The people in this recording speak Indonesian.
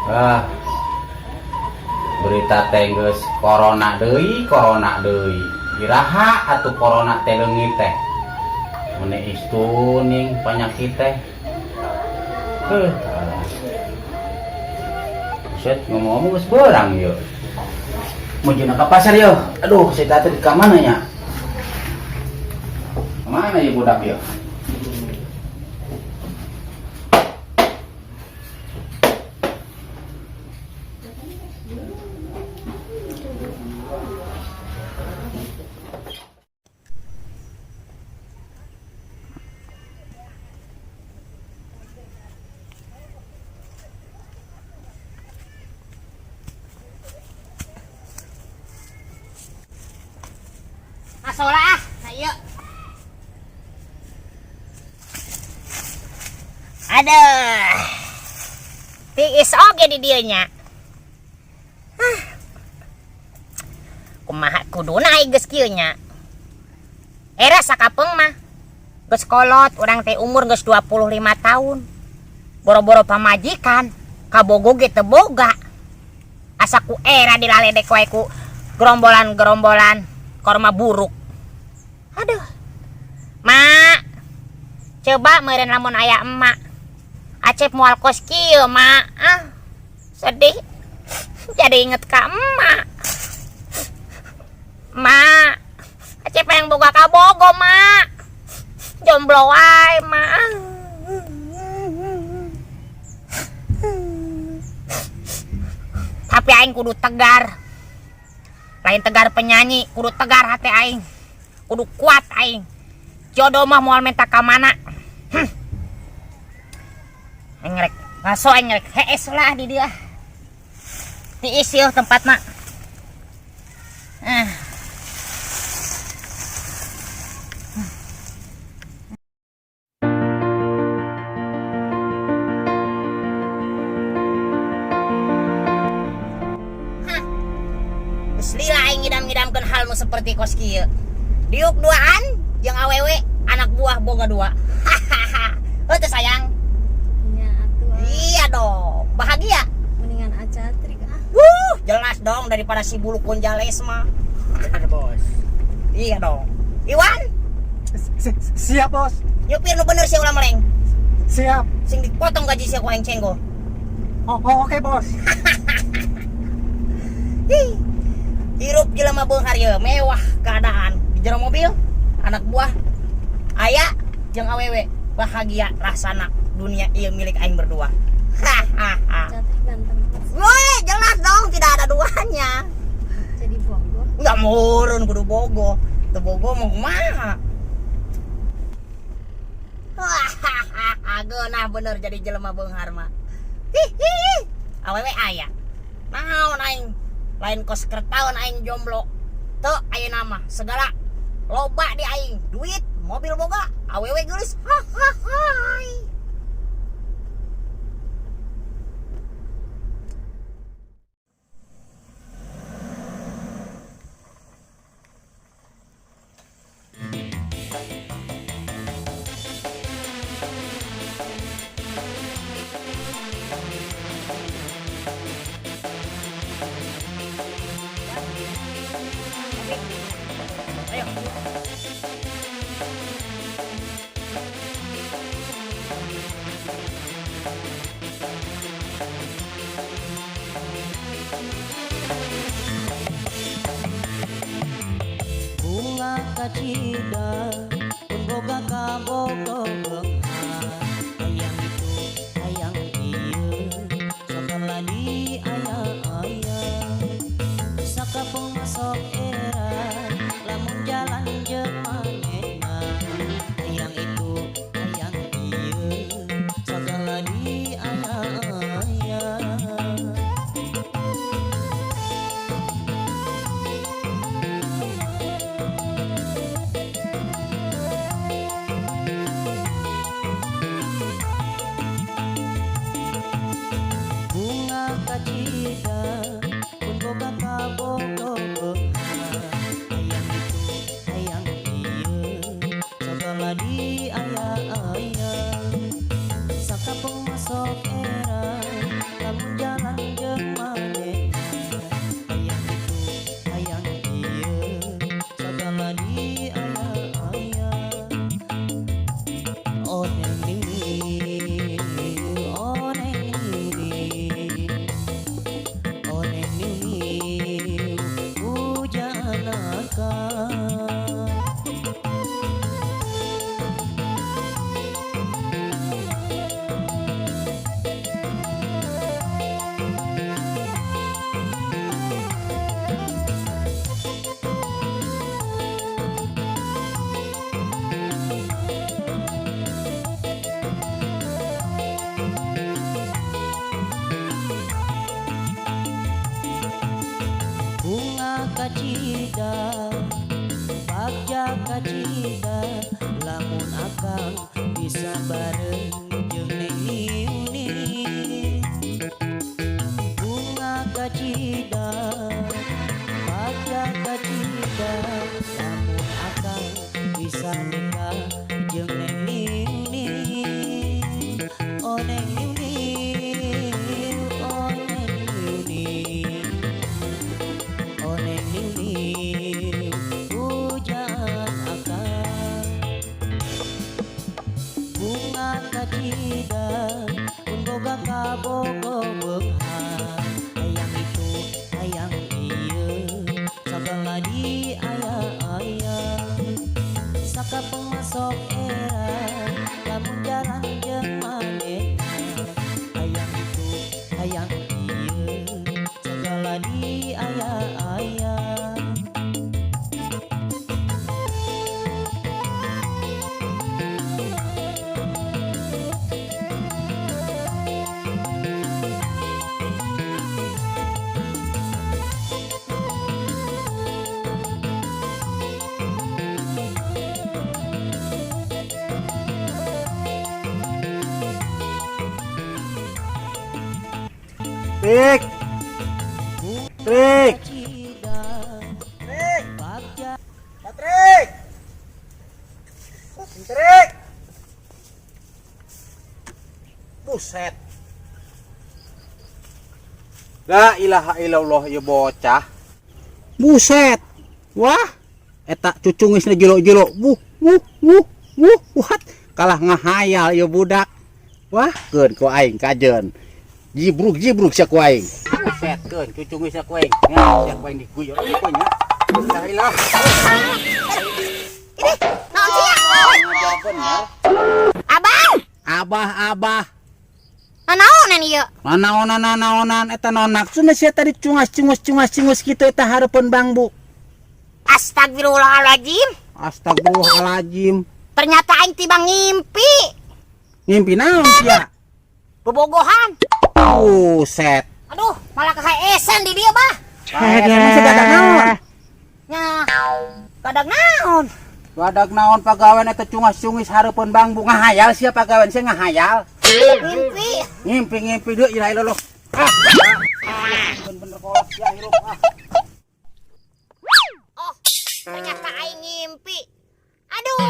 Ah, berita teh geus corona deui. Iraha atuh corona teh leungit teh. Mane istuning penyakit teh. Set ngomong-ngomong geus beurang yeuh. Mujuna ka pasar yeuh. Aduh, saya tadi ka mana nya? Mana ya budak yeuh? Masalah ayo. Aduh. Tiis oge di dieu nya. Kumaha kuduna geus kieu nya. Era sakapeung mah geus kolot, urang teh umur geus 25 tahun. Boro-boro pamajikan kabogo ge teu boga. Asa ku era dilaledek wae ku gerombolan-gerombolan korma buruk. Aduh. Mak, coba meureun lamun aya emak. Acep moal kos kieu, Mak. Sedih. Jadi inget ka emak. Mak, Acep yang boga kabogo, Mak. Jomblo wae, Mak. Tapi aing kudu tegar. Lain tegar penyanyi, kudu tegar hati aing. Kudu kuat aing. Jodoh mah moal menta ka mana? Aing rek ngaso aing rek hees lah di dia. Tiis yeuh tempatna. Lila aing ngidam-ngidamkeun hal nu seperti kos kieu. Diuk duaan jeung awewe anak buah boga dua. Heuh sayang. Nya atuh. Iya dong, bahagia. Mendingan acatrik Jelas dong daripada si bulu konjales mah. Ada bos. Iya dong. Iwan, Siap bos. nyupir nu bener si ulah meleng. Siap. Sing dipotong gaji si ku aing cenggol. Oke bos. Hirup jelema beunghar yeuh mewah keadaan. Di jero mobil anak buah aya jeung awewe bahagia rasana dunia ieu milik aing berdua. acatrik ganteng Woi, jelas dong tidak ada duanya. jadi Bogor. Enggak murun kudu bogo. Teu bogo mah kumaha? Geunah bener jadi jelema beunghar mah. Awewe aya. Naon aing lain kos kertaun aing jomblo. Teu ayeuna mah segala loba di aing, duit, mobil boga, awewe geulis. Ayo. Bunga kacida pun boga kabogo beunghar hayang itu hayang ieu sakala di aya-aya sakapeung masok era lamun jalan jeung manehna hayang itu hayang ieu sakala di aya-aya. kacida bagja kacida lamun akang bisa bareng jeung Neng Niuni bunga kacida bagja kacida lamun akang bisa nikah jeung Neng Niuni oh Neng Niuni oh Neng Niuni oh Neng Niuni hujan akang bunga kacida pun boga kabogo beunghang hayang itu hayang ieu sagala di aya-aya saka pemasok era lamun jalan jeung manehna hayang itu hayang ieu sagala di aya-aya Trik. Trik. kacida bagja Trik. Trik. Buset. La ilaha illallah ya bocah. Buset. Wah. Eta cucung geus jelo-jelo. What? Kalah ngahayal ya budak. Wah, keun ku aing kajeun. Jibruk sia ku aing. Buset keun cucung geus ku aing. Ngah sia ku aing diguyur ieu nya. La ilaha. Ini naon sih ya? Ngajar bener. Abah, Abah. naonan ieu? Naonan eta nonak cuma sia tadi cungas kitu eta hareupeun Bang Bu. Astagfirullahaladzim. Astagfirullahaladzim. Ternyata aing tiba ngimpi. Ngimpi naon sia? Bobogohan. Buset. Aduh, malah kehaesan di dia, Bah. Eta masih gadak naon? Nah, kadang naon? Gadak naon pagawean eta cungas-cungis hareupeun Bang Bu ngahayal sia pagawean sia ngahayal. Ngimpi. Ngimpi deui ilaha illallah. Bener-bener kolot sia hirup ah. Oh, ternyata aing ngimpi. Aduh.